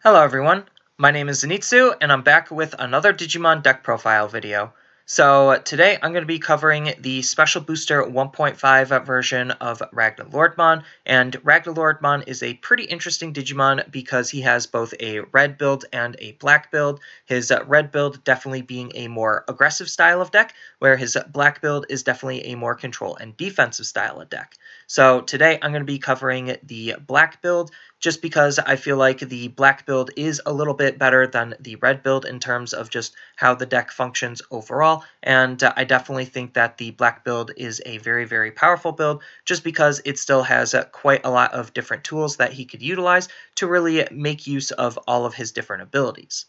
Hello everyone, my name is Zenitsu and I'm back with another Digimon deck profile video. So today I'm going to be covering the Special Booster 1.5 version of RagnaLordmon, and RagnaLordmon is a pretty interesting Digimon because he has both a red build and a black build, his red build definitely being a more aggressive style of deck, where his black build is definitely a more control and defensive style of deck. So today I'm going to be covering the black build, just because I feel like the black build is a little bit better than the red build in terms of just how the deck functions overall, and I definitely think that the black build is a very, very powerful build, just because it still has quite a lot of different tools that he could utilize to really make use of all of his different abilities.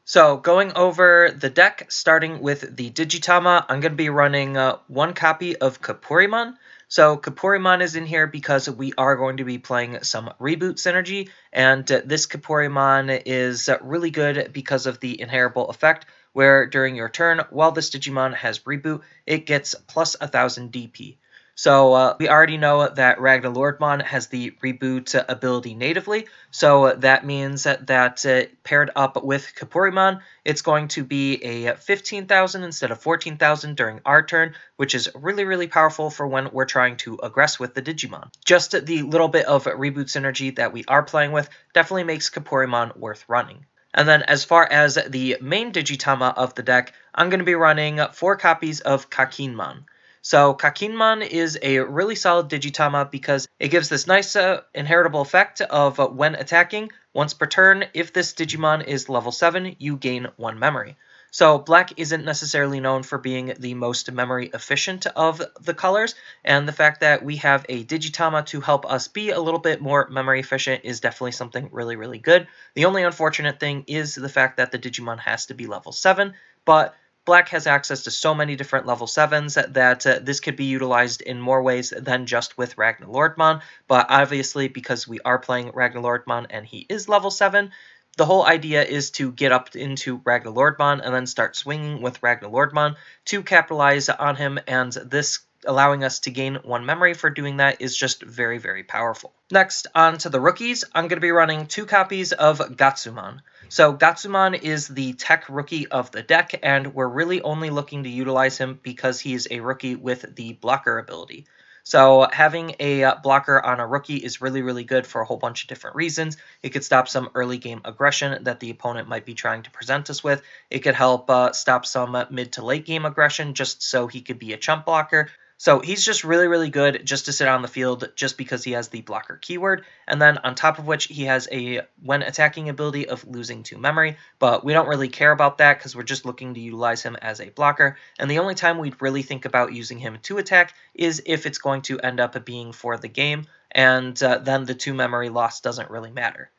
So going over the deck, starting with the Digitama, I'm going to be running one copy of Kapurimon. So Kapurimon is in here because we are going to be playing some Reboot Synergy, and this Kapurimon is really good because of the inheritable effect, where during your turn, while this Digimon has Reboot, it gets plus 1000 DP. So we already know that Ragnaloardmon has the Reboot ability natively, so that means that paired up with Kapurimon, it's going to be a 15,000 instead of 14,000 during our turn, which is really, really powerful for when we're trying to aggress with the Digimon. Just the little bit of Reboot Synergy that we are playing with definitely makes Kapurimon worth running. And then as far as the main Digitama of the deck, I'm going to be running 4 copies of Kakkinmon. So Kakkinmon is a really solid Digitama because it gives this nice inheritable effect of when attacking, once per turn, if this Digimon is level 7, you gain 1 memory. So black isn't necessarily known for being the most memory efficient of the colors, and the fact that we have a Digitama to help us be a little bit more memory efficient is definitely something really, really good. The only unfortunate thing is the fact that the Digimon has to be level 7, but Black has access to so many different level 7s that this could be utilized in more ways than just with Ragnaloardmon, but obviously because we are playing Ragnaloardmon and he is level 7, the whole idea is to get up into Ragnaloardmon and then start swinging with Ragnaloardmon to capitalize on him, and this allowing us to gain 1 memory for doing that is just very, very powerful. Next, on to the rookies, I'm going to be running 2 copies of Gatsumon. So Gatsumon is the tech rookie of the deck, and we're really only looking to utilize him because he's a rookie with the blocker ability. So having a blocker on a rookie is really, really good for a whole bunch of different reasons. It could stop some early game aggression that the opponent might be trying to present us with. It could help stop some mid to late game aggression just so he could be a chump blocker. So he's just really, really good just to sit on the field just because he has the blocker keyword, and then on top of which he has a when attacking ability of losing 2 memory, but we don't really care about that because we're just looking to utilize him as a blocker, and the only time we'd really think about using him to attack is if it's going to end up being for the game, and then the 2 memory loss doesn't really matter.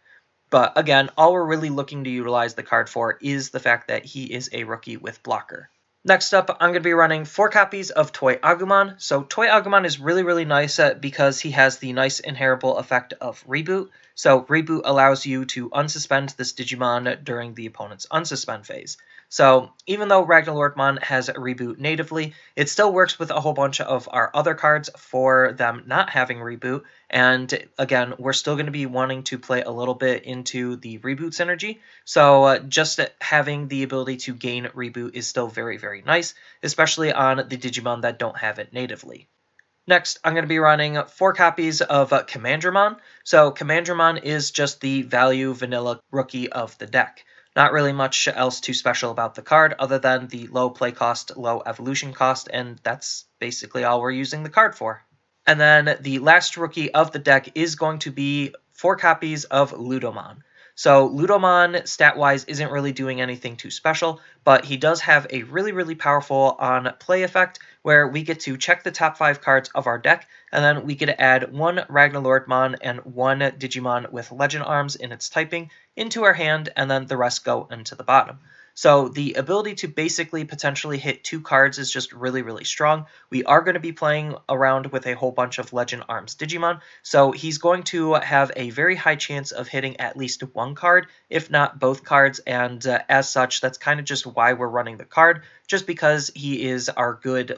But again, all we're really looking to utilize the card for is the fact that he is a rookie with blocker. Next up, I'm going to be running 4 copies of Toy Agumon. So Toy Agumon is really, really nice because he has the nice inheritable effect of Reboot. So Reboot allows you to unsuspend this Digimon during the opponent's unsuspend phase. So even though Ragnaloardmon has Reboot natively, it still works with a whole bunch of our other cards for them not having Reboot. And again, we're still going to be wanting to play a little bit into the Reboot synergy. So just having the ability to gain Reboot is still very, very nice, especially on the Digimon that don't have it natively. Next, I'm going to be running 4 copies of Commandramon. So Commandramon is just the value vanilla rookie of the deck. Not really much else too special about the card other than the low play cost, low evolution cost, and that's basically all we're using the card for. And then the last rookie of the deck is going to be 4 copies of Ludomon. So Ludomon, stat-wise, isn't really doing anything too special, but he does have a really, really powerful on-play effect where we get to check the top 5 cards of our deck, and then we get to add 1 Ragnaloardmon and 1 Digimon with Legend Arms in its typing into our hand, and then the rest go into the bottom. So the ability to basically potentially hit 2 cards is just really, really strong. We are going to be playing around with a whole bunch of Legend Arms Digimon, so he's going to have a very high chance of hitting at least 1 card, if not both cards, and as such, that's kind of just why we're running the card, just because he is our good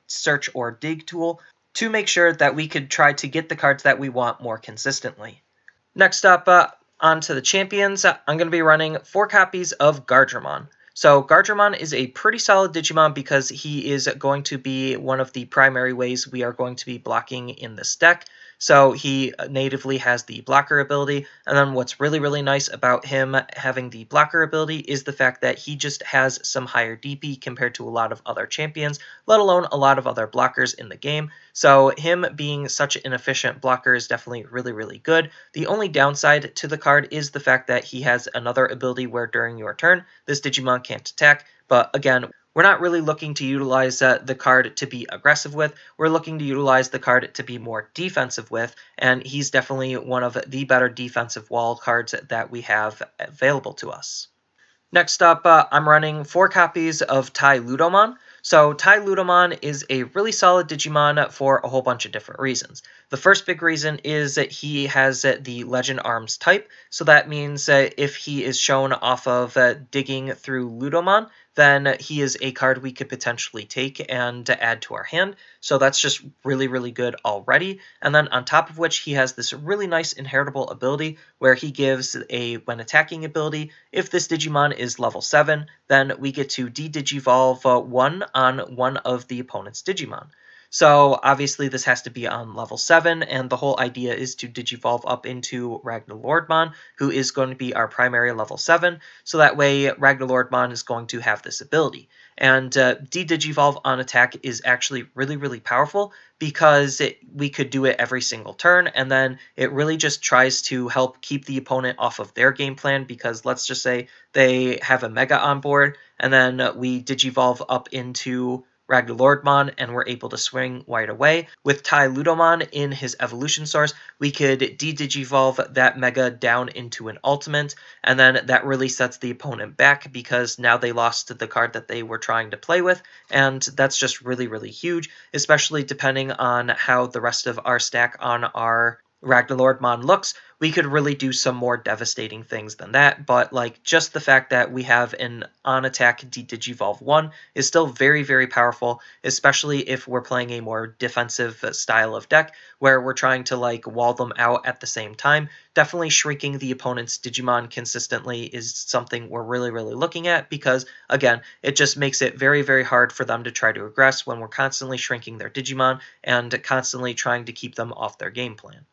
search or dig tool to make sure that we could try to get the cards that we want more consistently. Next up, On to the champions, I'm going to be running 4 copies of Gardramon. So Gardramon is a pretty solid Digimon because he is going to be one of the primary ways we are going to be blocking in this deck. So he natively has the blocker ability, and then what's really, really nice about him having the blocker ability is the fact that he just has some higher DP compared to a lot of other champions, let alone a lot of other blockers in the game. So him being such an efficient blocker is definitely really, really good. The only downside to the card is the fact that he has another ability where during your turn, this Digimon can't attack, but again, we're not really looking to utilize the card to be aggressive with. We're looking to utilize the card to be more defensive with, and he's definitely one of the better defensive wall cards that we have available to us. Next up, I'm running 4 copies of Tai Ludomon. So Tai Ludomon is a really solid Digimon for a whole bunch of different reasons. The first big reason is that he has the Legend Arms type, so that means if he is shown off of digging through Ludomon, then he is a card we could potentially take and add to our hand. So that's just really, really good already. And then on top of which, he has this really nice inheritable ability where he gives a when attacking ability. If this Digimon is level 7, then we get to de-digivolve 1 on one of the opponent's Digimon. So obviously this has to be on level 7, and the whole idea is to digivolve up into RagnaLordmon, who is going to be our primary level 7, so that way RagnaLordmon is going to have this ability. And de-digivolve on attack is actually really, really powerful because we could do it every single turn, and then it really just tries to help keep the opponent off of their game plan, because let's just say they have a Mega on board, and then we digivolve up into RagnaLordmon, and we're able to swing right away. With Tai Ludomon in his evolution source, we could de-digivolve that Mega down into an ultimate, and then that really sets the opponent back because now they lost the card that they were trying to play with, and that's just really, really huge, especially depending on how the rest of our stack on our RagnaLordmon looks. We could really do some more devastating things than that, but like just the fact that we have an on attack de-digivolve 1 is still very, very powerful, especially if we're playing a more defensive style of deck where we're trying to like wall them out at the same time. Definitely shrinking the opponent's Digimon consistently is something we're really, really looking at because again, it just makes it very, very hard for them to try to aggress when we're constantly shrinking their Digimon and constantly trying to keep them off their game plan.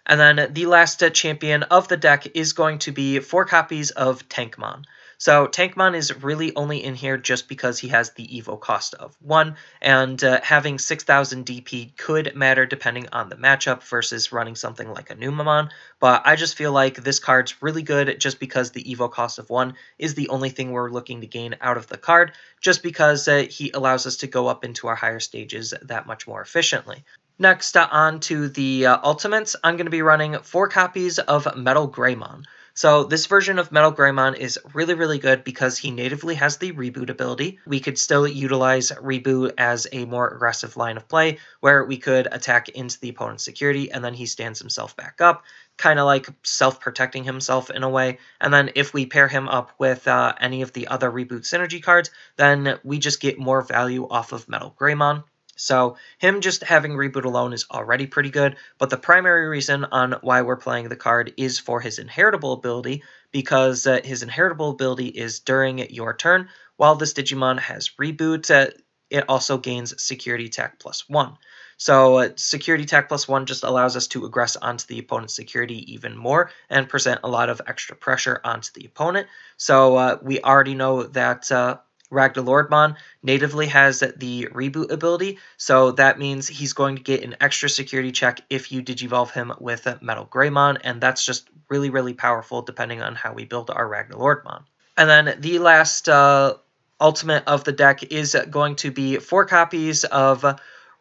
And then the last champion of the deck is going to be 4 copies of Tankmon. So Tankmon is really only in here just because he has the Evo cost of 1, and having 6,000 DP could matter depending on the matchup versus running something like a Numamon, but I just feel like this card's really good just because the Evo cost of 1 is the only thing we're looking to gain out of the card, just because he allows us to go up into our higher stages that much more efficiently. Next, on to the Ultimates, I'm going to be running 4 copies of Metal Greymon. So this version of Metal Greymon is really, really good because he natively has the Reboot ability. We could still utilize Reboot as a more aggressive line of play where we could attack into the opponent's security and then he stands himself back up, kind of like self-protecting himself in a way. And then if we pair him up with any of the other Reboot synergy cards, then we just get more value off of Metal Greymon. So him just having Reboot alone is already pretty good, but the primary reason on why we're playing the card is for his inheritable ability, because his inheritable ability is during your turn. While this Digimon has Reboot, it also gains Security Attack +1. So Security Attack +1 just allows us to aggress onto the opponent's security even more and present a lot of extra pressure onto the opponent. So we already know that RagnaLordmon natively has the Reboot ability, so that means he's going to get an extra security check if you digivolve him with Metal Greymon, and that's just really, really powerful depending on how we build our RagnaLordmon. And then the last ultimate of the deck is going to be 4 copies of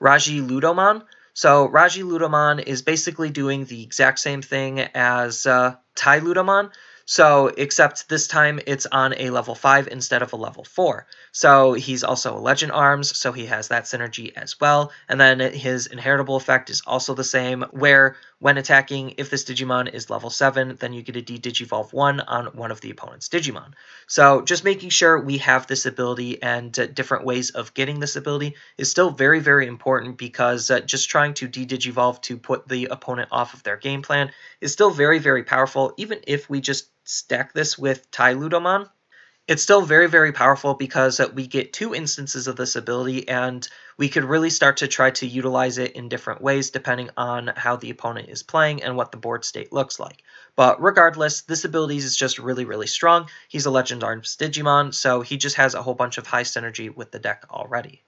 RagnaLudomon. So RagnaLudomon is basically doing the exact same thing as Tai Ludomon, so except this time it's on a level 5 instead of a level 4. So he's also a Legend Arms, so he has that synergy as well. And then his inheritable effect is also the same, where when attacking, if this Digimon is level 7, then you get a D-Digivolve 1 on one of the opponent's Digimon. So just making sure we have this ability and different ways of getting this ability is still very, very important, because just trying to D-Digivolve to put the opponent off of their game plan is still very, very powerful. Even if we just stack this with Tyludomon, it's still very, very powerful, because we get 2 instances of this ability, and we could really start to try to utilize it in different ways depending on how the opponent is playing and what the board state looks like. But regardless, this ability is just really, really strong. He's a Legend Arms Digimon, so he just has a whole bunch of high synergy with the deck already.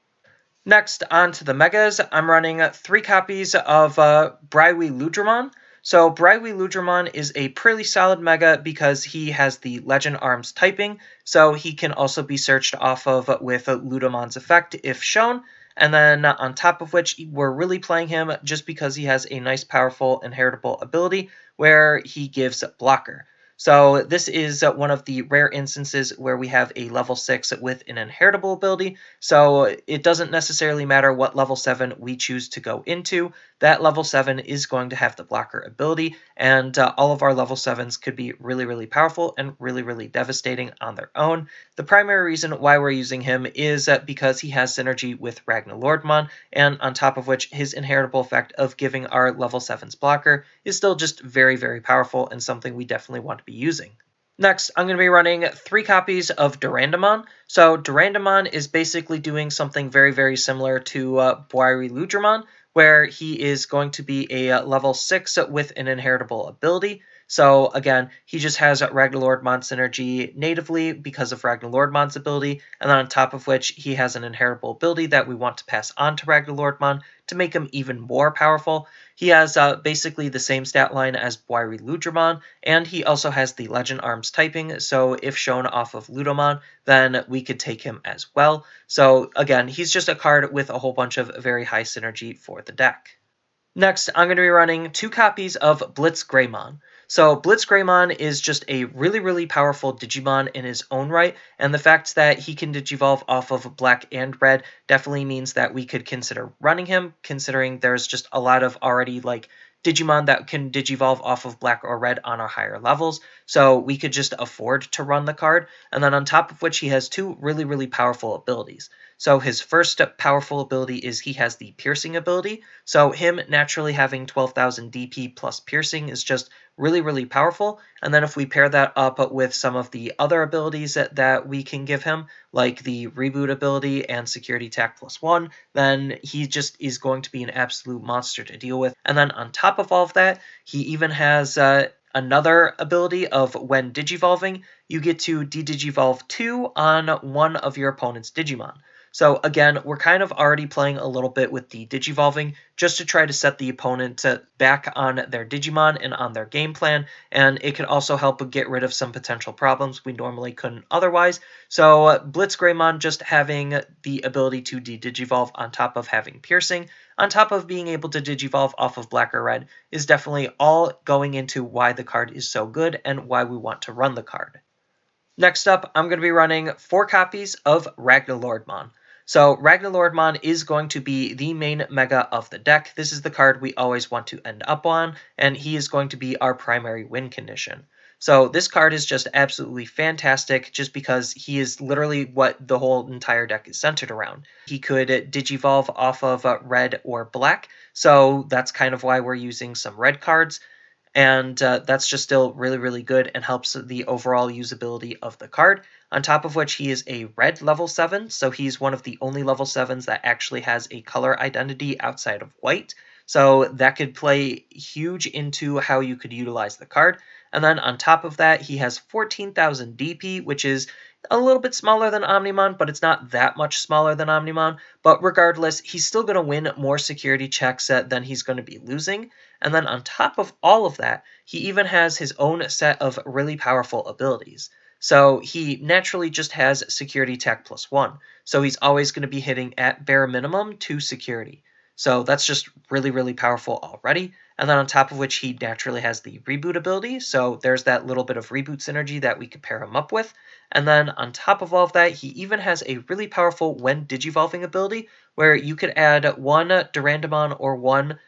Next, on to the Megas, I'm running 3 copies of Ragnaloardmon. So Ragnaloardmon is a pretty solid Mega because he has the Legend Arms typing, so he can also be searched off of with Ludomon's effect if shown. And then on top of which, we're really playing him just because he has a nice, powerful, inheritable ability where he gives blocker. So this is one of the rare instances where we have a level 6 with an inheritable ability, so it doesn't necessarily matter what level 7 we choose to go into. That level 7 is going to have the blocker ability, and all of our level 7s could be really, really powerful and really, really devastating on their own. The primary reason why we're using him is because he has synergy with Ragnaloardmon, and on top of which, his inheritable effect of giving our level 7s blocker is still just very, very powerful and something we definitely want to be using. Next, I'm going to be running 3 copies of Durandamon. So Durandamon is basically doing something very, very similar to Ragnaloardmon, where he is going to be a level 6 with an inheritable ability. So again, he just has Ragnaloardmon synergy natively because of Ragnaloardmon's ability, and then on top of which, he has an inheritable ability that we want to pass on to Ragnaloardmon to make him even more powerful. He has basically the same stat line as Ragnaloardmon, and he also has the Legend Arms typing, so if shown off of Ludomon, then we could take him as well. So again, he's just a card with a whole bunch of very high synergy for the deck. Next, I'm going to be running 2 copies of Blitzgreymon. So Blitzgreymon is just a really, really powerful Digimon in his own right, and the fact that he can Digivolve off of black and red definitely means that we could consider running him, considering there's just a lot of already Digimon that can Digivolve off of black or red on our higher levels, so we could just afford to run the card, and then on top of which he has 2 really, really powerful abilities. So his first powerful ability is he has the piercing ability, so him naturally having 12,000 DP plus piercing is just really, really powerful, and then if we pair that up with some of the other abilities that we can give him, like the reboot ability and security attack +1, then he just is going to be an absolute monster to deal with. And then on top of all of that, he even has another ability of when Digivolving, you get to D-Digivolve 2 on one of your opponent's Digimon. So again, we're kind of already playing a little bit with the Digivolving just to try to set the opponent back on their Digimon and on their game plan, and it could also help get rid of some potential problems we normally couldn't otherwise. So Blitzgreymon just having the ability to Digivolve on top of having piercing, on top of being able to Digivolve off of black or red, is definitely all going into why the card is so good and why we want to run the card. Next up, I'm going to be running 4 copies of Ragnaloardmon. So Ragnaloardmon is going to be the main Mega of the deck. This is the card we always want to end up on, and he is going to be our primary win condition. So this card is just absolutely fantastic just because he is literally what the whole entire deck is centered around. He could Digivolve off of red or black, so that's kind of why we're using some red cards. And that's just still really, really good and helps the overall usability of the card. On top of which, he is a red level 7, so he's one of the only level 7s that actually has a color identity outside of white. So that could play huge into how you could utilize the card. And then on top of that, he has 14,000 DP, which is a little bit smaller than Omnimon, but it's not that much smaller than Omnimon. But regardless, he's still going to win more security checks than he's going to be losing. And then on top of all of that, he even has his own set of really powerful abilities. So he naturally just has security attack +1. So he's always going to be hitting at bare minimum 2 security. So that's just really, really powerful already. And then on top of which, he naturally has the reboot ability. So there's that little bit of reboot synergy that we could pair him up with. And then on top of all of that, he even has a really powerful when Digivolving ability, where you could add 1 Durandamon or 1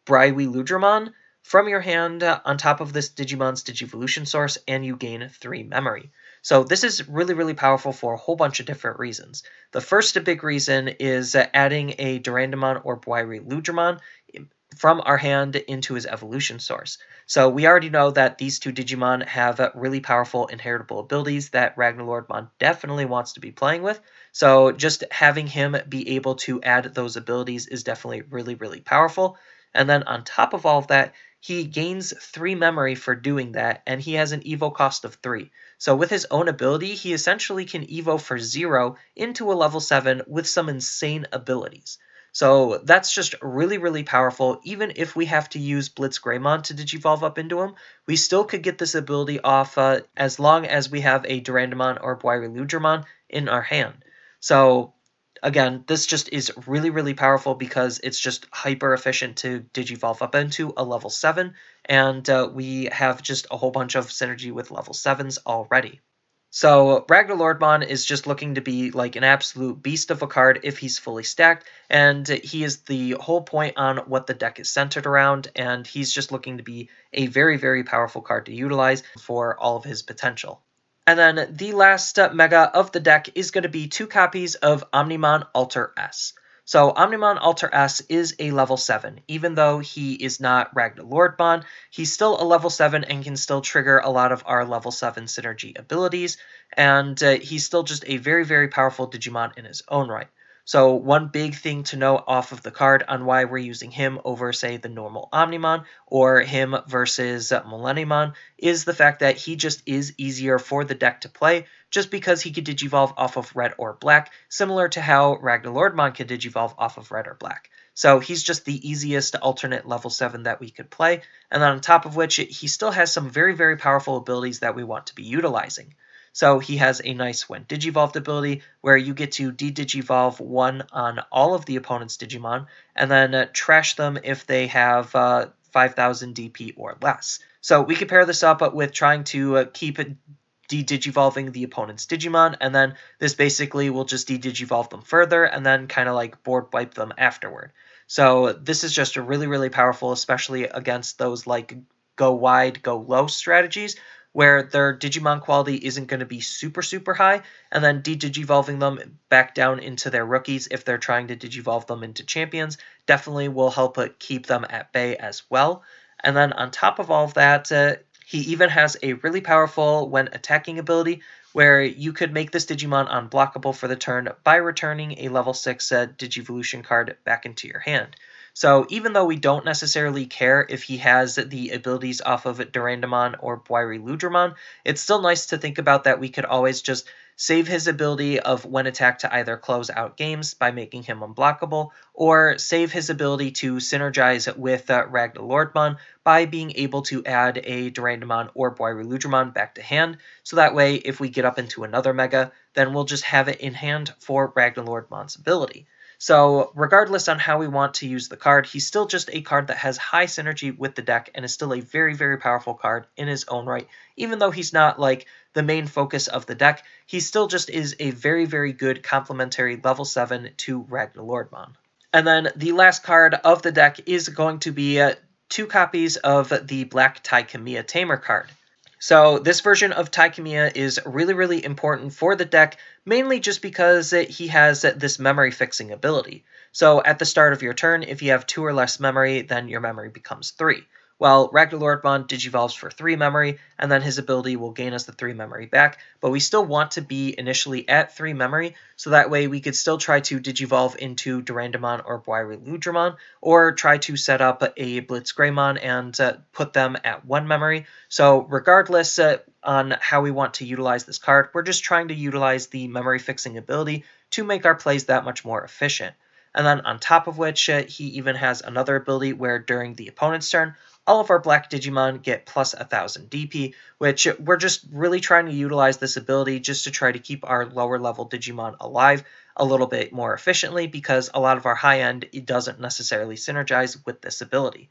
Ragnaloardmon from your hand on top of this Digimon's Digivolution source, and you gain 3 memory. So this is really, really powerful for a whole bunch of different reasons. The first big reason is adding a Durandamon or BT3-005 from our hand into his evolution source. So we already know that these two Digimon have really powerful inheritable abilities that RagnaLordmon definitely wants to be playing with. So just having him be able to add those abilities is definitely really, really powerful. And then on top of all of that, he gains 3 memory for doing that, and he has an Evo cost of 3. So with his own ability, he essentially can Evo for 0 into a level 7 with some insane abilities. So that's just really, really powerful. Even if we have to use Blitzgreymon to Digivolve up into him, we still could get this ability off as long as we have a Durandamon or BT-03 in our hand. So again, this just is really, really powerful because it's just hyper efficient to Digivolve up into a level 7, and we have just a whole bunch of synergy with level 7s already. So RagnaLordmon is just looking to be like an absolute beast of a card if he's fully stacked, and he is the whole point on what the deck is centered around, and he's just looking to be a very, very powerful card to utilize for all of his potential. And then the last mega of the deck is going to be 2 copies of Omnimon Alter S. So Omnimon Alter S is a level 7. Even though he is not RagnaLordmon, he's still a level 7 and can still trigger a lot of our level 7 synergy abilities, and he's still just a very, very powerful Digimon in his own right. So one big thing to note off of the card on why we're using him over, say, the normal Omnimon or him versus Millenniumon is the fact that he just is easier for the deck to play just because he could Digivolve off of red or black, similar to how RagnaLordmon could Digivolve off of red or black. So he's just the easiest alternate level 7 that we could play, and then on top of which, he still has some very, very powerful abilities that we want to be utilizing. So he has a nice when Digivolved ability where you get to de-Digivolve 1 on all of the opponent's Digimon and then trash them if they have 5,000 DP or less. So we can pair this up with trying to keep de-Digivolving the opponent's Digimon, and then this basically will just de-Digivolve them further and then kind of like board wipe them afterward. So this is just really, really powerful, especially against those like go wide, go low strategies, where their Digimon quality isn't going to be super, super high, and then de-Digivolving them back down into their rookies if they're trying to Digivolve them into champions definitely will help keep them at bay as well. And then on top of all of that, he even has a really powerful when attacking ability where you could make this Digimon unblockable for the turn by returning a level 6 Digivolution card back into your hand. So even though we don't necessarily care if he has the abilities off of Durandamon or BT-03, it's still nice to think about that we could always just save his ability of when attack to either close out games by making him unblockable, or save his ability to synergize with RagnaLordmon by being able to add a Durandamon or BT-03 back to hand, so that way if we get up into another Mega, then we'll just have it in hand for RagnaLordmon's ability. So regardless on how we want to use the card, he's still just a card that has high synergy with the deck and is still a very, very powerful card in his own right. Even though he's not like the main focus of the deck, he still just is a very, very good complementary level 7 to RagnaLordmon. And then the last card of the deck is going to be 2 copies of the Black Taikamiya Tamer card. So this version of Taikamiya is really, really important for the deck, mainly just because he has this memory fixing ability. So at the start of your turn, if you have 2 or less memory, then your memory becomes 3. Well, RagnaLordmon Digivolves for 3 memory, and then his ability will gain us the 3 memory back, but we still want to be initially at 3 memory, so that way we could still try to Digivolve into Durandamon or BT-03, or try to set up a Blitzgreymon and put them at 1 memory. So regardless on how we want to utilize this card, we're just trying to utilize the memory fixing ability to make our plays that much more efficient. And then on top of which, he even has another ability where during the opponent's turn, all of our black Digimon get plus 1,000 DP, which we're just really trying to utilize this ability just to try to keep our lower level Digimon alive a little bit more efficiently, because a lot of our high end, it doesn't necessarily synergize with this ability.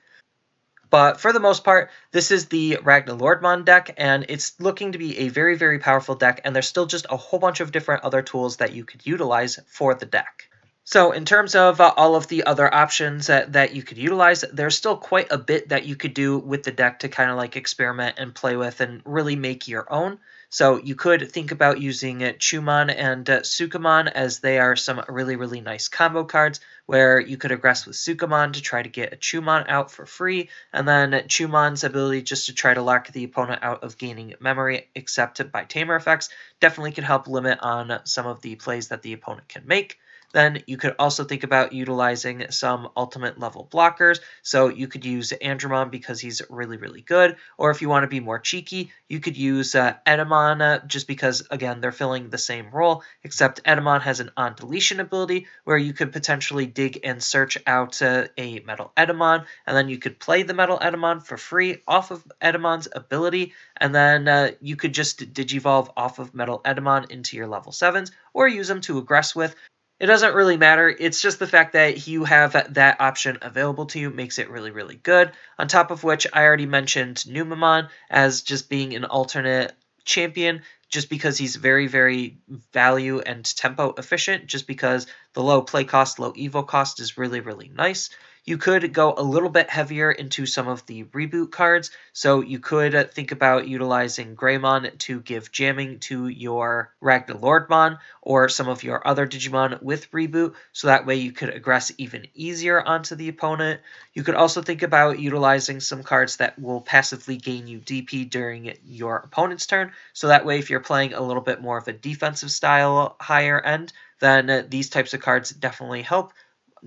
But for the most part, this is the RagnaLordmon deck, and it's looking to be a very, very powerful deck, and there's still just a whole bunch of different other tools that you could utilize for the deck. So in terms of all of the other options that you could utilize, there's still quite a bit that you could do with the deck to kind of like experiment and play with and really make your own. So you could think about using Chumon and Sukamon, as they are some really, really nice combo cards where you could aggress with Sukamon to try to get a Chumon out for free, and then Chumon's ability just to try to lock the opponent out of gaining memory except by Tamer effects definitely could help limit on some of the plays that the opponent can make. Then you could also think about utilizing some ultimate level blockers. So you could use Andromon because he's really, really good. Or if you want to be more cheeky, you could use Edamon just because, again, they're filling the same role, except Edamon has an on-deletion ability where you could potentially dig and search out a Metal Edamon, and then you could play the Metal Edamon for free off of Edamon's ability, and then you could just Digivolve off of Metal Edamon into your level 7s, or use them to aggress with. It doesn't really matter. It's just the fact that you have that option available to you makes it really, really good. On top of which, I already mentioned Numemon as just being an alternate champion, just because he's very, very value and tempo efficient, just because the low play cost, low evo cost is really, really nice. You could go a little bit heavier into some of the reboot cards, so you could think about utilizing Greymon to give jamming to your Ragnaloardmon or some of your other Digimon with reboot, so that way you could aggress even easier onto the opponent. You could also think about utilizing some cards that will passively gain you DP during your opponent's turn, so that way if you're playing a little bit more of a defensive style higher end, then these types of cards definitely help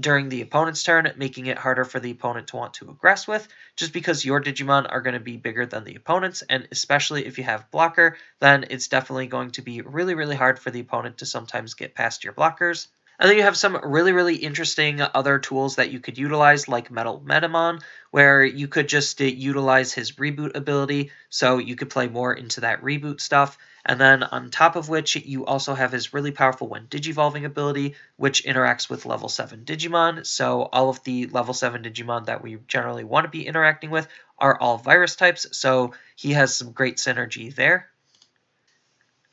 during the opponent's turn, making it harder for the opponent to want to aggress with, just because your Digimon are going to be bigger than the opponent's, and especially if you have blocker, then it's definitely going to be really, really hard for the opponent to sometimes get past your blockers. And then you have some really, really interesting other tools that you could utilize, like Metal Metamon, where you could just utilize his reboot ability, so you could play more into that reboot stuff. And then on top of which, you also have his really powerful When Digivolving ability, which interacts with level 7 Digimon. So all of the level 7 Digimon that we generally want to be interacting with are all virus types, so he has some great synergy there.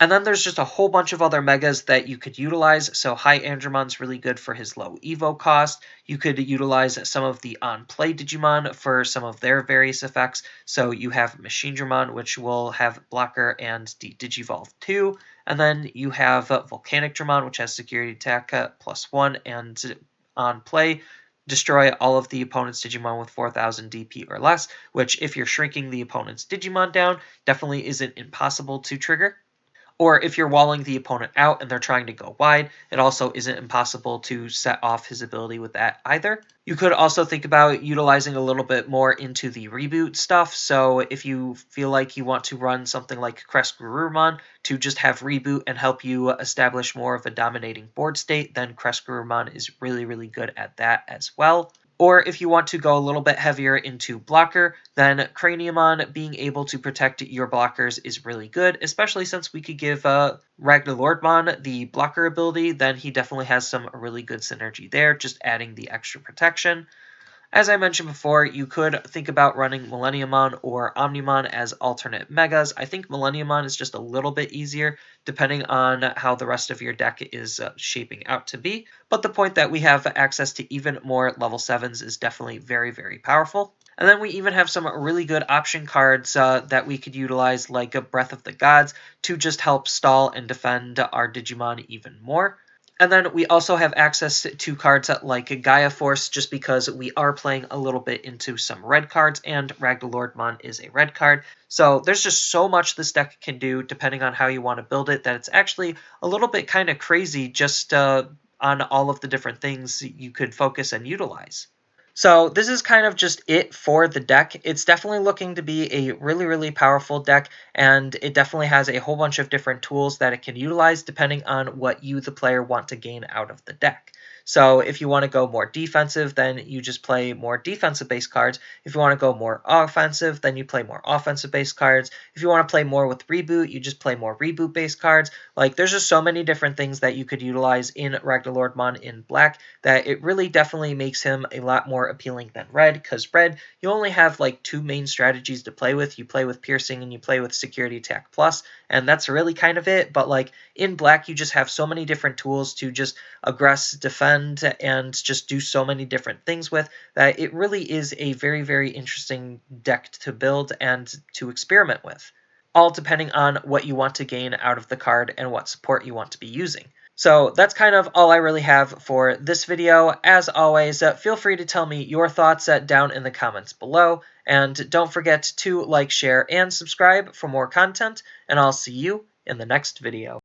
And then there's just a whole bunch of other megas that you could utilize. So High Andromon's really good for his low evo cost. You could utilize some of the on-play Digimon for some of their various effects. So you have Machine Dramon, which will have blocker and Digivolve 2. And then you have Volcanic Dramon, which has security attack +1 and on play. Destroy all of the opponent's Digimon with 4,000 DP or less, which if you're shrinking the opponent's Digimon down, definitely isn't impossible to trigger. Or if you're walling the opponent out and they're trying to go wide, it also isn't impossible to set off his ability with that either. You could also think about utilizing a little bit more into the reboot stuff. So if you feel like you want to run something like Kapurimon to just have reboot and help you establish more of a dominating board state, then Kapurimon is really, really good at that as well. Or if you want to go a little bit heavier into blocker, then Craniumon being able to protect your blockers is really good, especially since we could give RagnaLordmon the blocker ability, then he definitely has some really good synergy there, just adding the extra protection. As I mentioned before, you could think about running Millenniumon or Omnimon as alternate megas. I think Millenniumon is just a little bit easier, depending on how the rest of your deck is shaping out to be. But the point that we have access to even more level 7s is definitely very, very powerful. And then we even have some really good option cards that we could utilize, like a Breath of the Gods, to just help stall and defend our Digimon even more. And then we also have access to cards like Gaia Force, just because we are playing a little bit into some red cards, and RagnaLordmon is a red card. So there's just so much this deck can do, depending on how you want to build it, that it's actually a little bit kind of crazy just on all of the different things you could focus and utilize. So this is kind of just it for the deck. It's definitely looking to be a really, really powerful deck, and it definitely has a whole bunch of different tools that it can utilize depending on what you, the player, want to gain out of the deck. So if you want to go more defensive, then you just play more defensive-based cards. If you want to go more offensive, then you play more offensive-based cards. If you want to play more with reboot, you just play more reboot-based cards. Like, there's just so many different things that you could utilize in RagnaLordmon in black that it really definitely makes him a lot more appealing than red, because red, you only have like two main strategies to play with. You play with piercing and you play with security attack plus, and that's really kind of it. But like in black, you just have so many different tools to just aggress, defend, defend and just do so many different things with that it really is a very, very interesting deck to build and to experiment with, all depending on what you want to gain out of the card and what support you want to be using. So that's kind of all I really have for this video. As always, feel free to tell me your thoughts down in the comments below, and don't forget to like, share, and subscribe for more content, and I'll see you in the next video.